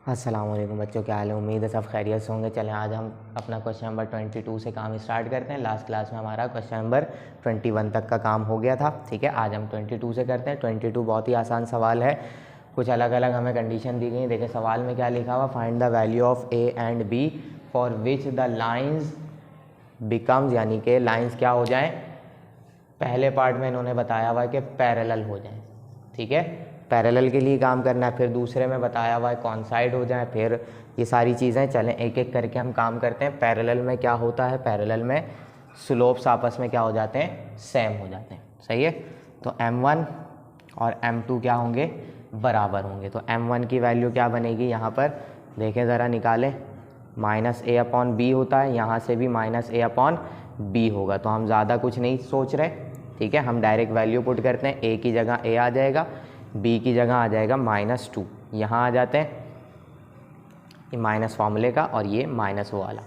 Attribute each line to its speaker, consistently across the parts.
Speaker 1: अस्सलाम वालेकुम बच्चों, क्या हाल है। उम्मीद है सब खैरियत से होंगे। चलें आज हम अपना क्वेश्चन नंबर 22 से काम स्टार्ट करते हैं। लास्ट क्लास में हमारा क्वेश्चन नंबर 21 तक का काम हो गया था। ठीक है, आज हम 22 से करते हैं। 22 बहुत ही आसान सवाल है। कुछ अलग अलग हमें कंडीशन दी गई। देखिए सवाल में क्या लिखा हुआ, find the value of A and B for which the lines becomes, यानी कि लाइन्स क्या हो जाएँ। पहले पार्ट में इन्होंने बताया हुआ है कि पैरेलल हो जाएँ। ठीक है, पैरेलल के लिए काम करना है। फिर दूसरे में बताया हुआ है कॉन्साइड हो जाए। फिर ये सारी चीज़ें चलें एक एक करके हम काम करते हैं। पैरेलल में क्या होता है, पैरेलल में स्लोप्स आपस में क्या हो जाते हैं, सेम हो जाते हैं। सही है, तो m1 और m2 क्या होंगे, बराबर होंगे। तो m1 की वैल्यू क्या बनेगी, यहाँ पर देखें ज़रा निकालें, -a/b होता है, यहाँ से भी -a/b होगा। तो हम ज़्यादा कुछ नहीं सोच रहे। ठीक है, हम डायरेक्ट वैल्यू पुट करते हैं। a की जगह a आ जाएगा, b की जगह आ जाएगा -2। यहाँ आ जाते हैं, ये माइनस फार्मूले का और ये माइनस वो वाला।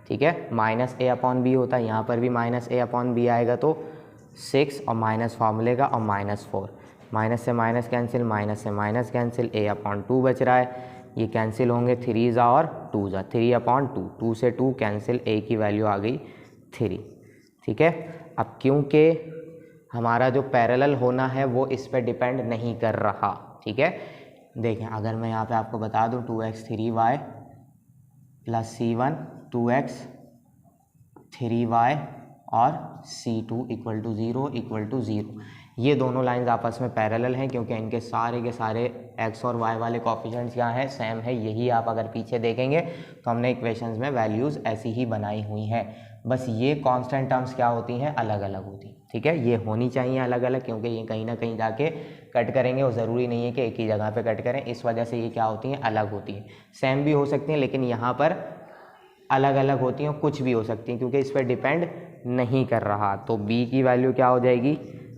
Speaker 1: ठीक है, -a/b होता है, यहाँ पर भी -a/b आएगा। तो 6 और माइनस फार्मूले का और -4, माइनस से माइनस कैंसिल, माइनस से माइनस कैंसिल, a/2 बच रहा है। ये कैंसिल होंगे, 3 और 2 3/2, 2 से 2 कैंसिल, a की वैल्यू आ गई 3। ठीक है, अब क्योंकि हमारा जो पैरेलल होना है वो इस पर डिपेंड नहीं कर रहा। ठीक है, देखें अगर मैं यहाँ पे आपको बता दूँ 2x 3y + c1 2x 3y और c2 = 0 ये दोनों लाइंस आपस में पैरेलल हैं, क्योंकि इनके सारे के सारे x और y वाले कोफिशिएंट्स क्या हैं, सेम है। यही आप अगर पीछे देखेंगे तो हमने इक्वेशंस में वैल्यूज़ ऐसी ही बनाई हुई हैं। बस ये कांस्टेंट टर्म्स क्या होती हैं, अलग अलग होती हैं। ठीक है, ये होनी चाहिए अलग अलग, क्योंकि ये कहीं ना कहीं जाके कट करेंगे और ज़रूरी नहीं है कि एक ही जगह पे कट करें। इस वजह से ये क्या होती हैं, अलग होती हैं। सेम भी हो सकती हैं, लेकिन यहाँ पर अलग अलग होती हैं, कुछ भी हो सकती हैं, क्योंकि इस पर डिपेंड नहीं कर रहा। तो b की वैल्यू क्या हो जाएगी,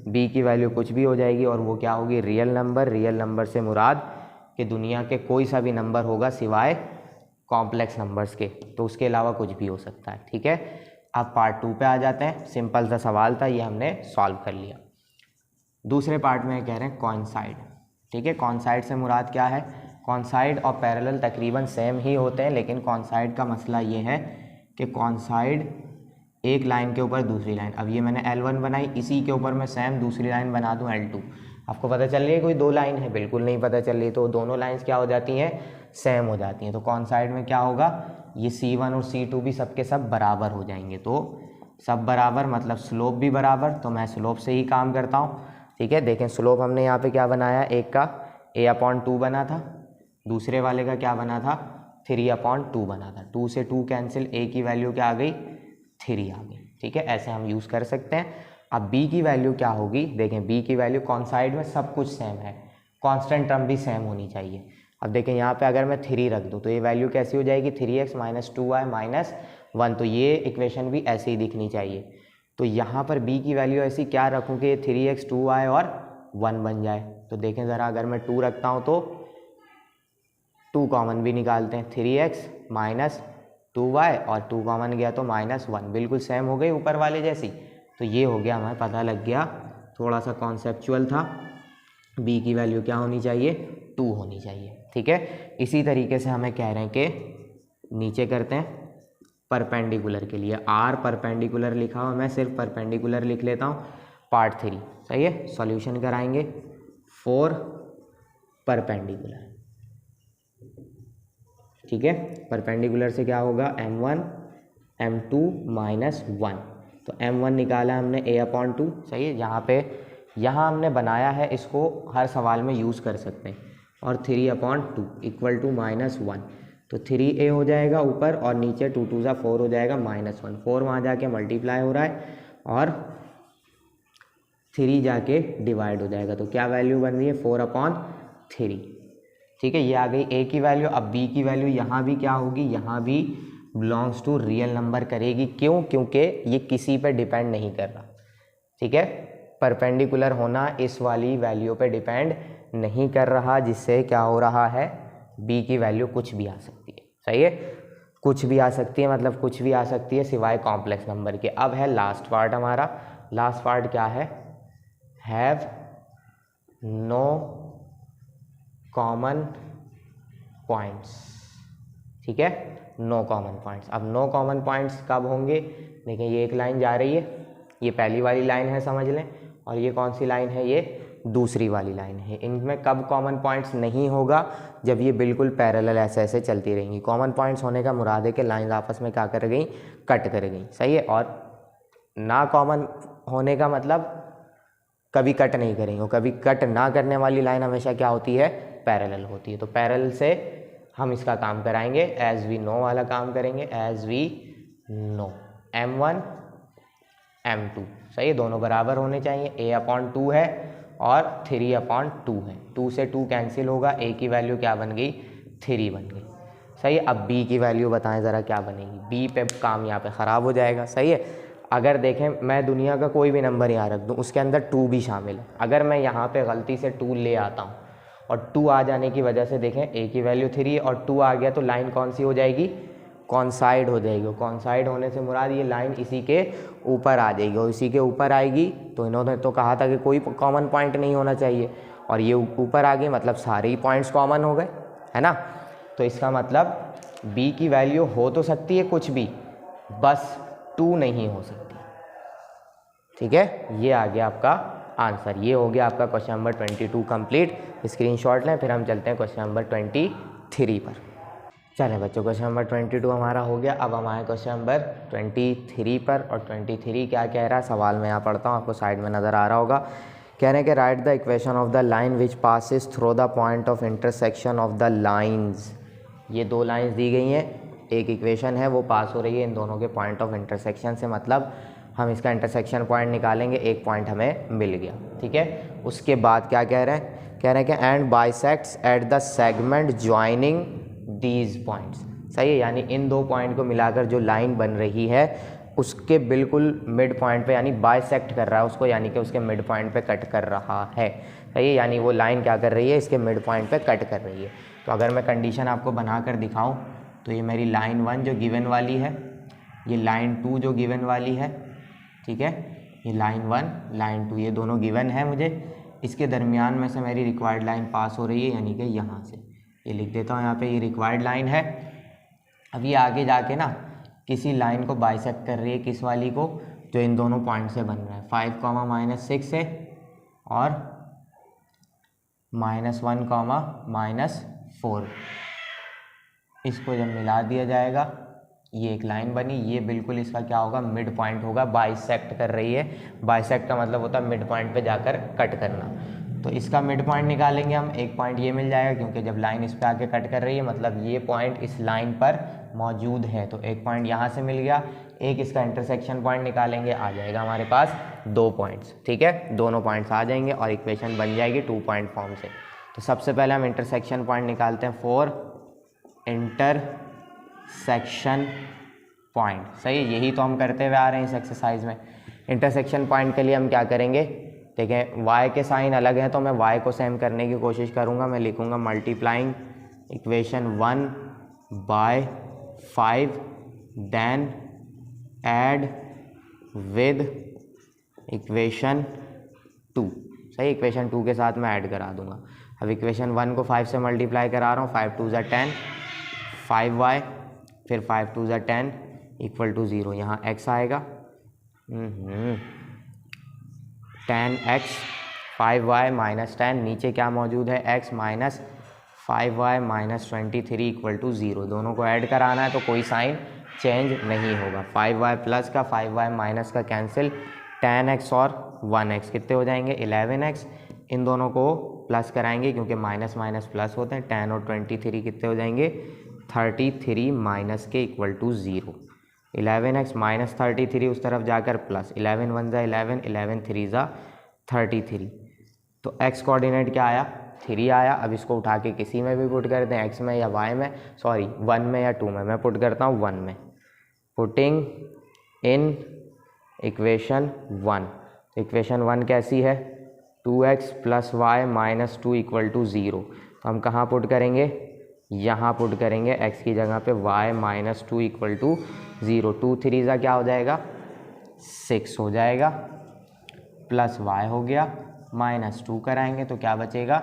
Speaker 1: b की वैल्यू कुछ भी हो जाएगी, और वो क्या होगी, रियल नंबर। रियल नंबर से मुराद कि दुनिया के कोई सा भी नंबर होगा सिवाय कॉम्प्लेक्स नंबर्स के, तो उसके अलावा कुछ भी हो सकता है। ठीक है, अब पार्ट 2 पे आ जाते हैं। सिंपल सा सवाल था, ये हमने सॉल्व कर लिया। दूसरे पार्ट में कह रहे हैं कॉइंसाइड। ठीक है, कॉइंसाइड से मुराद क्या है, कॉइंसाइड और पैरेलल तकरीबन सेम ही होते हैं, लेकिन कॉइंसाइड का मसला ये है कि कॉइंसाइड एक लाइन के ऊपर दूसरी लाइन, अब ये मैंने L1 बनाई, इसी के ऊपर मैं सेम दूसरी लाइन बना दूं L2। आपको पता चल रही है कोई दो लाइन है, बिल्कुल नहीं पता चल रही। तो दोनों लाइंस क्या हो जाती हैं, सेम हो जाती हैं। तो कॉइंसाइड में क्या होगा, ये C1 और C2 भी सब के सब बराबर हो जाएंगे। तो सब बराबर मतलब स्लोप भी बराबर, तो मैं स्लोप से ही काम करता हूँ। ठीक है, देखें स्लोप हमने यहाँ पे क्या बनाया, एक का a/2 बना था, दूसरे वाले का क्या बना था, 3/2 बना था। 2 से 2 कैंसिल, a की वैल्यू क्या आ गई, 3 आ गई। ठीक है, ऐसे हम यूज़ कर सकते हैं। अब b की वैल्यू क्या होगी, देखें b की वैल्यू कॉन्साइड में सब कुछ सेम है, कांस्टेंट टर्म भी सेम होनी चाहिए। अब देखें यहाँ पे अगर मैं 3 रख दूँ तो ये वैल्यू कैसी हो जाएगी, 3x - 2y - 1, तो ये इक्वेशन भी ऐसे ही दिखनी चाहिए। तो यहाँ पर b की वैल्यू ऐसी क्या रखूँ कि 3x 2y और 1 बन जाए। तो देखें ज़रा, अगर मैं 2 रखता हूँ तो 2 कॉमन भी निकालते हैं, 3x - 2y और 2 कॉमन गया तो -1, बिल्कुल सेम हो गई ऊपर वाले जैसी। तो ये हो गया, हमें पता लग गया, थोड़ा सा कॉन्सेप्चुअल था। b की वैल्यू क्या होनी चाहिए, 2 होनी चाहिए। ठीक है, इसी तरीके से हमें कह रहे हैं कि नीचे करते हैं परपेंडिकुलर के लिए। r परपेंडिकुलर लिखा हुआ, मैं सिर्फ परपेंडिकुलर लिख लेता हूँ। पार्ट 3 सही है, सॉल्यूशन कराएंगे फॉर परपेंडिकुलर। ठीक है, परपेंडिकुलर से क्या होगा, m1 m2 -1। तो m1 निकाला हमने a/2, सही है। यहाँ हमने बनाया है, इसको हर सवाल में यूज़ कर सकते हैं। और 3/2 = -1, तो 3a हो जाएगा ऊपर, और नीचे 2 2 4 हो जाएगा -1। 4 वहाँ जाके मल्टीप्लाई हो रहा है और 3 जाके डिवाइड हो जाएगा। तो क्या वैल्यू बन रही है, 4/3। ठीक है, ये आ गई a की वैल्यू। अब b की वैल्यू यहाँ भी क्या होगी, यहाँ भी बिलोंग्स टू रियल नंबर करेगी। क्यों, क्योंकि ये किसी पे डिपेंड नहीं कर रहा। ठीक है, परपेंडिकुलर होना इस वाली वैल्यू पे डिपेंड नहीं कर रहा, जिससे क्या हो रहा है, b की वैल्यू कुछ भी आ सकती है। सही है, कुछ भी आ सकती है, मतलब कुछ भी आ सकती है सिवाय कॉम्प्लेक्स नंबर के। अब है लास्ट पार्ट हमारा। लास्ट पार्ट क्या है, हैव नो कॉमन पॉइंट्स, ठीक है, नो कॉमन पॉइंट्स। अब नो कॉमन पॉइंट्स कब होंगे? देखिए ये एक लाइन जा रही है, ये पहली वाली लाइन है समझ लें, और ये कौन सी लाइन है? ये दूसरी वाली लाइन है। इनमें कब कॉमन पॉइंट्स नहीं होगा? जब ये बिल्कुल पैरेलल ऐसे ऐसे चलती रहेंगी। कॉमन पॉइंट्स होने का मुराद है कि लाइन आपस में क्या कर गई? कट कर गई, सही है। और ना कॉमन होने का मतलब कभी कट नहीं करेंगे, और कभी कट ना करने वाली लाइन हमेशा क्या होती है? पैरेलल होती है। तो पैरेलल से हम इसका काम कराएंगे, एज वी नो वाला काम करेंगे, as we know. m1 m2, सही है, दोनों बराबर होने चाहिए। a/2 है और 3/2 है, 2 से 2 कैंसिल होगा, a की वैल्यू क्या बन गई? 3 बन गई, सही है। अब b की वैल्यू बताएं ज़रा क्या बनेगी? b पे काम यहाँ पे ख़राब हो जाएगा, सही है। अगर देखें मैं दुनिया का कोई भी नंबर यहाँ रख दूँ, उसके अंदर 2 भी शामिल है, अगर मैं यहाँ पे गलती से 2 ले आता हूँ और 2 आ जाने की वजह से देखें a की वैल्यू 3 है और 2 आ गया, तो लाइन कौन सी हो जाएगी? कॉन्साइड हो जाएगी। कॉन्साइड होने से मुराद ये लाइन इसी के ऊपर आ जाएगी, और इसी के ऊपर आएगी तो इन्होंने तो कहा था कि कोई कॉमन पॉइंट नहीं होना चाहिए, और ये ऊपर आ गई, मतलब सारे ही पॉइंट्स कॉमन हो गए, है ना। तो इसका मतलब b की वैल्यू हो तो सकती है कुछ भी, बस 2 नहीं हो सकती, ठीक है। ये आ गया आपका आंसर, ये हो गया आपका क्वेश्चन नंबर 22 कंप्लीट। स्क्रीनशॉट लें, फिर हम चलते हैं क्वेश्चन नंबर 23 पर। चलें बच्चों, क्वेश्चन नंबर 22 हमारा हो गया। अब हम आए क्वेश्चन नंबर 23 पर, और 23 क्या कह रहा है? सवाल मैं यहाँ पढ़ता हूँ, आपको साइड में नज़र आ रहा होगा। कह रहे हैं कि right the equation of the line which passes through the point of intersection of the lines. ये दो लाइन्स दी गई हैं, एक इक्वेशन है वो पास हो रही है इन दोनों के पॉइंट ऑफ इंटरसेक्शन से, मतलब हम इसका इंटरसेक्शन पॉइंट निकालेंगे, एक पॉइंट हमें मिल गया, ठीक है। उसके बाद क्या कह रहे हैं? कह रहे हैं कि and bisects at the segment joining these points, सही है। यानी इन दो पॉइंट को मिलाकर जो लाइन बन रही है उसके बिल्कुल मिड पॉइंट पे, यानी बाइसेक्ट कर रहा है उसको, यानी कि उसके मिड पॉइंट पे कट कर रहा है, सही है। यानी वो लाइन क्या कर रही है? इसके मिड पॉइंट पे कट कर रही है। तो अगर मैं कंडीशन आपको बना कर दिखाऊँ तो ये मेरी लाइन 1 जो गिवन वाली है, ये लाइन 2 जो गिवन वाली है, ठीक है। ये लाइन 1 लाइन 2 ये दोनों गिवन है मुझे, इसके दरमियान में से मेरी रिक्वायर्ड लाइन पास हो रही है, यानी कि यहाँ से ये लिख देता हूँ, यहाँ पे ये रिक्वायर्ड लाइन है। अब ये आगे जाके ना किसी लाइन को बाइसेक्ट कर रही है, किस वाली को? जो इन दोनों पॉइंट से बन रहा है, 5, -6 है और -1, -4। इसको जब मिला दिया जाएगा ये एक लाइन बनी, ये बिल्कुल इसका क्या होगा? मिड पॉइंट होगा, बाइसेक्ट कर रही है। बाइसेक्ट का मतलब होता है मिड पॉइंट पे जाकर कट करना। तो इसका मिड पॉइंट निकालेंगे हम, एक पॉइंट ये मिल जाएगा, क्योंकि जब लाइन इस पे आके कट कर रही है मतलब ये पॉइंट इस लाइन पर मौजूद है, तो एक पॉइंट यहाँ से मिल गया। एक इसका इंटरसेक्शन पॉइंट निकालेंगे, आ जाएगा हमारे पास 2 पॉइंट्स, ठीक है। दोनों पॉइंट्स आ जाएंगे और इक्वेशन बन जाएगी 2 पॉइंट फॉर्म से। तो सबसे पहले हम इंटरसेक्शन पॉइंट निकालते हैं, 4 इंटरसेक्शन पॉइंट, सही है। यही तो हम करते हुए आ रहे हैं इस एक्सरसाइज में। इंटरसेक्शन पॉइंट के लिए हम क्या करेंगे? देखें y के साइन अलग हैं, तो मैं y को सेम करने की कोशिश करूँगा। मैं लिखूँगा multiplying equation 1 by 5 then add with equation 2, सही। इक्वेशन 2 के साथ मैं ऐड करा दूँगा। अब इक्वेशन 1 को 5 से मल्टीप्लाई करा रहा हूँ, 5 2 = 10, 5y फिर 5 2 = 10 = 0। यहाँ x आएगा, 10x 5y - 10, नीचे क्या मौजूद है? x minus 5y - 23 = 0। दोनों को ऐड कराना है तो कोई साइन चेंज नहीं होगा। 5y प्लस का 5y माइनस का कैंसिल, 10x और 1x कितने हो जाएंगे? 11x। इन दोनों को प्लस कराएंगे क्योंकि माइनस माइनस प्लस होते हैं। 10 और 23 कितने हो जाएंगे? 33 माइनस के = 0। 11x माइनस 33 उस तरफ जाकर प्लस, 11 1 = 11, 11 3 = 33। तो x कोऑर्डिनेट क्या आया? 3 आया। अब इसको उठा के किसी में भी पुट कर दें, x में या y में, सॉरी 1 में या 2 में। मैं पुट करता हूँ 1 में। पुटिंग इन इक्वेशन 1, इक्वेशन 1 कैसी है? 2x + y - 2 = 0। तो हम कहाँ पुट करेंगे? यहाँ पुट करेंगे, x की जगह पे y - 2 = 0। 2 3 ज़ा क्या हो जाएगा? 6 हो जाएगा, प्लस y हो गया, -2 कराएंगे तो क्या बचेगा?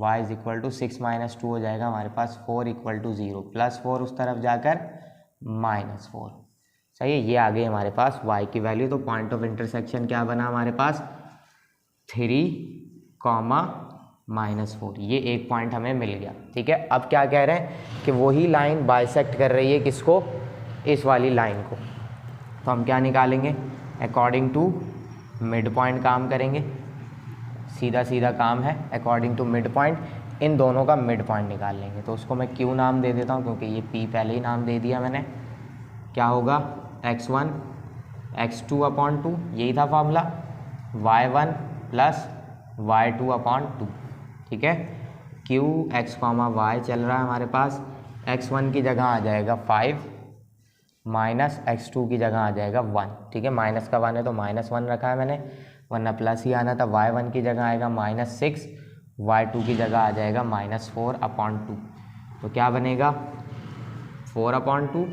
Speaker 1: y is equal to 6 minus 2 हो जाएगा हमारे पास 4 इक्वल टू 0, +4 उस तरफ जाकर -4। सही है, ये आ गई हमारे पास y की वैल्यू। तो पॉइंट ऑफ इंटरसेक्शन क्या बना हमारे पास 3, -4, ये एक पॉइंट हमें मिल गया। ठीक है, अब क्या कह रहे हैं कि वही लाइन बाइसेक्ट कर रही है किसको, इस वाली लाइन को। तो हम क्या निकालेंगे, अकॉर्डिंग टू मिड पॉइंट काम करेंगे, सीधा सीधा काम है। अकॉर्डिंग टू मिड पॉइंट इन दोनों का मिड पॉइंट निकाल लेंगे। तो उसको मैं Q नाम दे देता हूँ क्योंकि ये P पहले ही नाम दे दिया मैंने। क्या होगा x1 x2/2, यही था फॉर्मूला, y1 + y2/2। ठीक है, Q x, y चल रहा है हमारे पास। x1 की जगह आ जाएगा 5 माइनस x2 की जगह आ जाएगा 1। ठीक है, माइनस का 1 है तो -1 रखा है मैंने, वरना प्लस ही आना था। y1 की जगह आएगा -6, y2 की जगह आ जाएगा -4/2। तो क्या बनेगा 4/2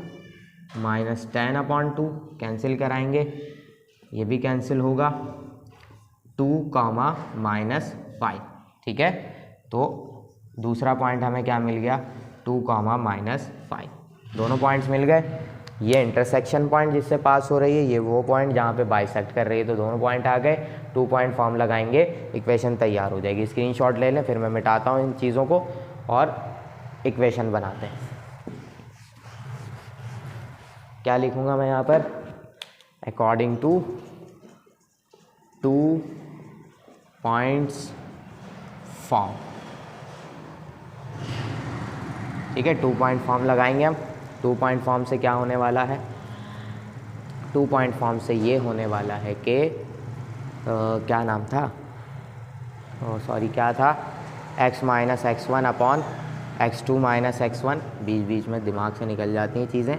Speaker 1: -10/2, कैंसिल कराएंगे, ये भी कैंसिल होगा, 2, -5। ठीक है, तो दूसरा पॉइंट हमें क्या मिल गया 2, -5, दोनों पॉइंट्स मिल गए। ये इंटरसेक्शन पॉइंट जिससे पास हो रही है, ये वो पॉइंट जहाँ पे बाइसेक्ट कर रही है, तो दोनों पॉइंट आ गए। 2 पॉइंट फॉर्म लगाएंगे, इक्वेशन तैयार हो जाएगी। स्क्रीनशॉट ले लें, फिर मैं मिटाता हूँ इन चीज़ों को और इक्वेशन बनाते हैं। क्या लिखूँगा मैं यहाँ पर, अकॉर्डिंग टू 2 पॉइंट्स फॉर्म। ठीक है, 2 पॉइंट फॉर्म लगाएंगे हम। 2 पॉइंट फॉर्म से क्या होने वाला है, 2 पॉइंट फॉर्म से ये होने वाला है कि क्या नाम था, सॉरी क्या था, x - x1 x2 - x1, बीच बीच में दिमाग से निकल जाती हैं चीज़ें,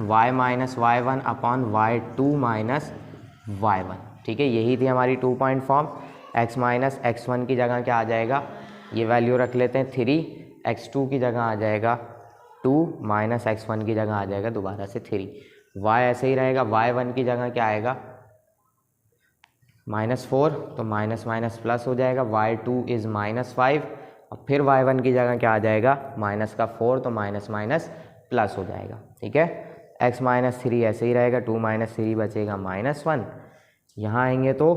Speaker 1: y - y1 y2 - y1। ठीक है, यही थी हमारी 2 पॉइंट फॉर्म। x - x1 की जगह क्या आ जाएगा, ये वैल्यू रख लेते हैं 3, x2 की जगह आ जाएगा 2 - x1 की जगह आ जाएगा दोबारा से 3, y ऐसे ही रहेगा, y1 की जगह क्या आएगा -4, तो माइनस माइनस प्लस हो जाएगा, y2 इज़ -5, और फिर y1 की जगह क्या आ जाएगा -4, तो माइनस माइनस प्लस हो जाएगा। ठीक है, x - 3 ऐसे ही रहेगा, 2 - 3 बचेगा -1, यहाँ आएंगे तो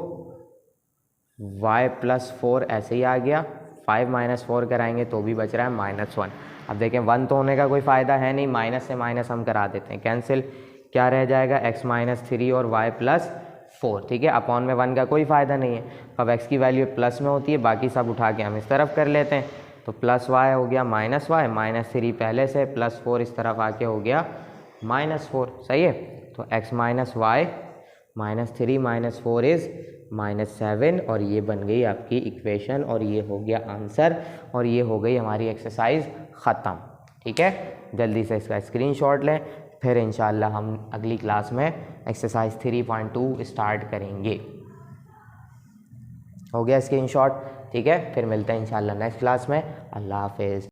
Speaker 1: y + 4 ऐसे ही आ गया, 5 - 4 कराएंगे तो भी बच रहा है -1। अब देखें 1 तो होने का कोई फ़ायदा है नहीं, माइनस से माइनस हम करा देते हैं कैंसिल, क्या रह जाएगा x - 3 और y + 4। ठीक है, अपॉन में 1 का कोई फ़ायदा नहीं है। अब x की वैल्यू प्लस में होती है, बाकी सब उठा के हम इस तरफ कर लेते हैं, तो +y हो गया -y, -3 पहले से, +4 इस तरफ आके हो गया -4। सही है, तो x - y -3 - 4 इज़ -7, और ये बन गई आपकी इक्वेशन, और ये हो गया आंसर, और ये हो गई हमारी एक्सरसाइज ख़त्म। ठीक है, जल्दी से इसका स्क्रीनशॉट लें, फिर इंशाल्लाह हम अगली क्लास में एक्सरसाइज 3.2 स्टार्ट करेंगे। हो गया स्क्रीनशॉट। ठीक है, फिर मिलते हैं इंशाल्लाह नेक्स्ट क्लास में। अल्लाह हाफिज़।